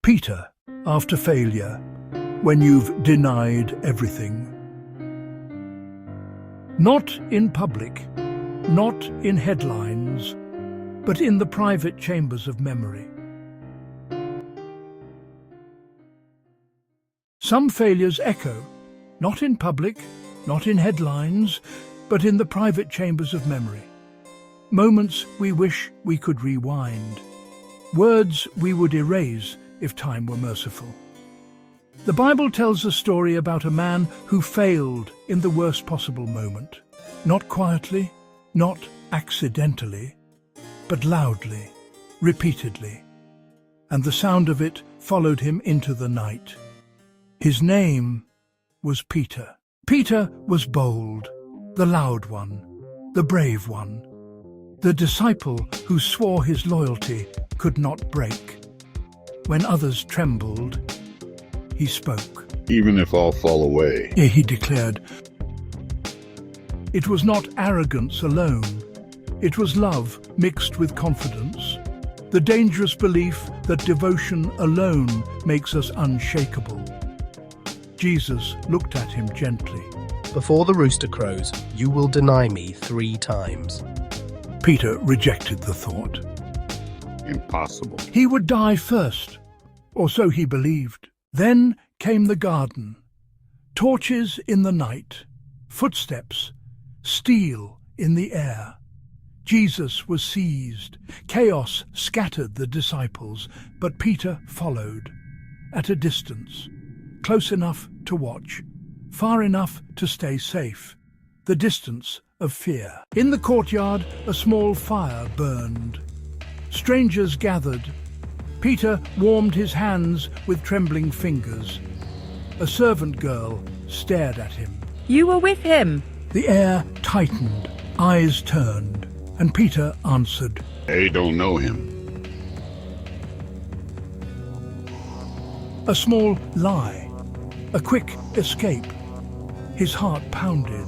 Peter, after failure, when you've denied everything. Not in public, not in headlines, but in the private chambers of memory. Some failures echo, not in public, not in headlines, but in the private chambers of memory. Moments we wish we could rewind. Words we would erase if time were merciful. The Bible tells a story about a man who failed in the worst possible moment. Not quietly, not accidentally, but loudly, repeatedly. And the sound of it followed him into the night. His name was Peter. Peter was bold, the loud one, the brave one, the disciple who swore his loyalty could not break. When others trembled, he spoke. Even if all fall away, He declared. It was not arrogance alone. It was love mixed with confidence. The dangerous belief that devotion alone makes us unshakable. Jesus looked at him gently. Before the rooster crows, you will deny me 3 times. Peter rejected the thought. impossible. He would die first, or so he believed. Then came the garden. Torches in the night, footsteps, steel in the air. Jesus was seized. Chaos scattered the disciples, but Peter followed, at a distance, close enough to watch, far enough to stay safe, the distance of fear. In the courtyard, a small fire burned. Strangers gathered. Peter warmed his hands with trembling fingers. A servant girl stared at him. You were with him. The air tightened, eyes turned, and Peter answered, They don't know him. A small lie, a quick escape. His heart pounded.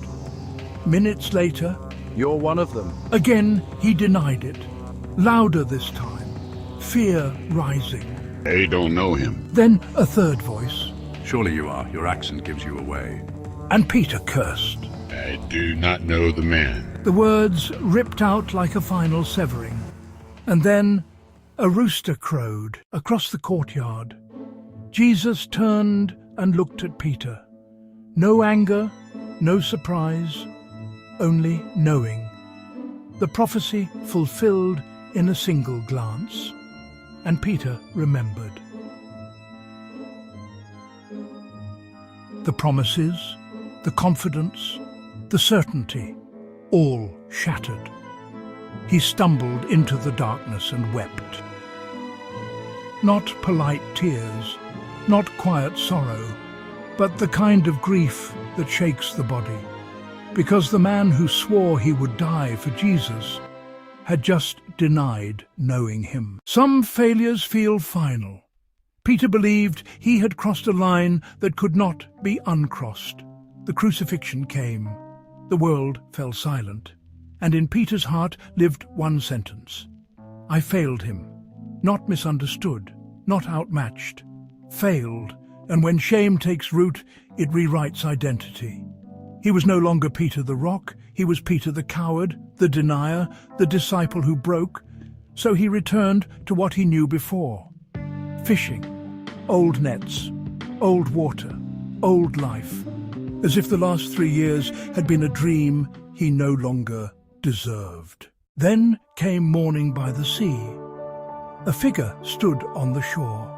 Minutes later, You're one of them. again he denied it, louder this time, fear rising. They don't know him. Then a third voice, Surely you are. Your accent gives you away. and Peter cursed. I do not know the man. The words ripped out like a final severing. And then a rooster crowed across the courtyard. Jesus turned and looked at Peter. No anger, no surprise, only knowing. The prophecy fulfilled in a single glance. And Peter remembered. The promises, the confidence, the certainty, all shattered. He stumbled into the darkness and wept. Not polite tears, not quiet sorrow, but the kind of grief that shakes the body. Because the man who swore he would die for Jesus had just denied knowing him. Some failures feel final. Peter believed he had crossed a line that could not be uncrossed. The crucifixion came. The world fell silent. And in Peter's heart lived one sentence. I failed him. Not misunderstood, not outmatched. Failed, and when shame takes root, it rewrites identity. He was no longer Peter the rock. He was Peter the coward, the denier, the disciple who broke. So he returned to what he knew before. Fishing, old nets, old water, old life. As if the last 3 years had been a dream he no longer deserved. Then came morning by the sea. A figure stood on the shore.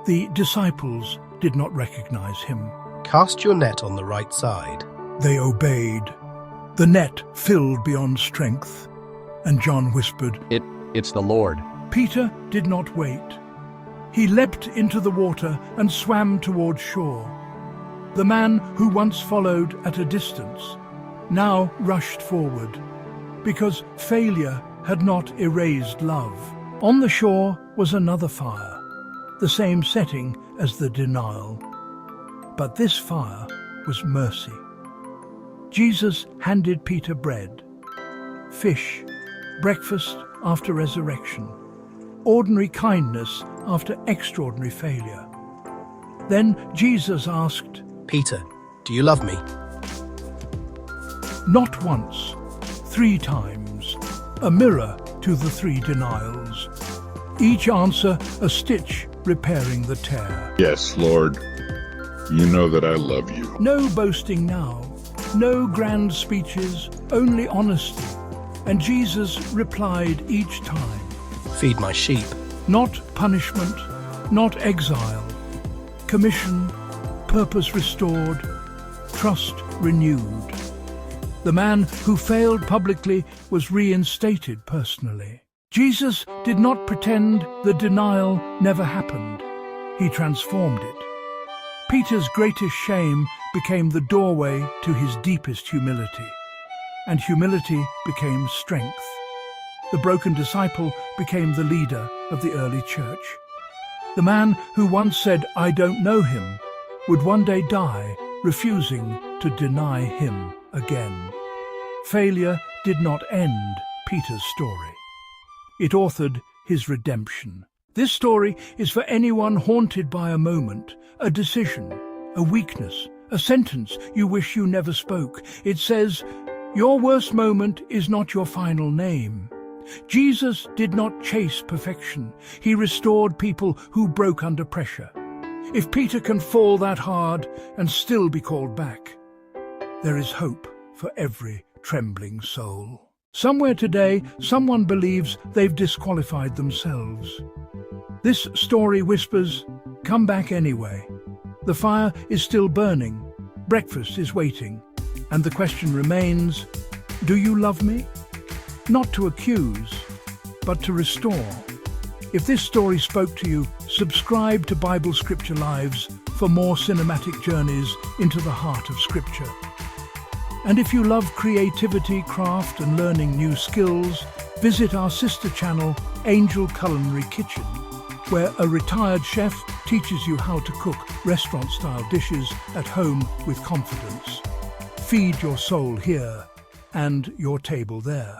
The disciples did not recognize him. Cast your net on the right side. They obeyed. The net filled beyond strength, and John whispered, It's the Lord. Peter did not wait. He leapt into the water and swam toward shore. The man who once followed at a distance now rushed forward, because failure had not erased love. On the shore was another fire, the same setting as the denial. But this fire was mercy. Jesus handed Peter bread, fish, breakfast after resurrection, ordinary kindness after extraordinary failure. Then Jesus asked, Peter, do you love me? not once, 3 times, a mirror to the 3 denials. Each answer a stitch repairing the tear. Yes, Lord. You know that I love you. No boasting now, no grand speeches, only honesty. And Jesus replied each time. Feed my sheep. Not punishment, not exile. Commission, purpose restored, trust renewed. The man who failed publicly was reinstated personally. Jesus did not pretend the denial never happened. He transformed it. Peter's greatest shame became the doorway to his deepest humility. And humility became strength. The broken disciple became the leader of the early church. The man who once said, "I don't know him," would one day die, refusing to deny him again. Failure did not end Peter's story. It authored his redemption. This story is for anyone haunted by a moment, a decision, a weakness, a sentence you wish you never spoke. It says, your worst moment is not your final name. Jesus did not chase perfection. He restored people who broke under pressure. If Peter can fall that hard and still be called back, there is hope for every trembling soul. Somewhere today, someone believes they've disqualified themselves. This story whispers, come back anyway. The fire is still burning, breakfast is waiting, and the question remains, do you love me? Not to accuse, but to restore. If this story spoke to you, subscribe to Bible Scripture Lives for more cinematic journeys into the heart of Scripture. And if you love creativity, craft, and learning new skills, visit our sister channel, Angel Culinary Kitchen, where a retired chef teaches you how to cook restaurant-style dishes at home with confidence. Feed your soul here and your table there.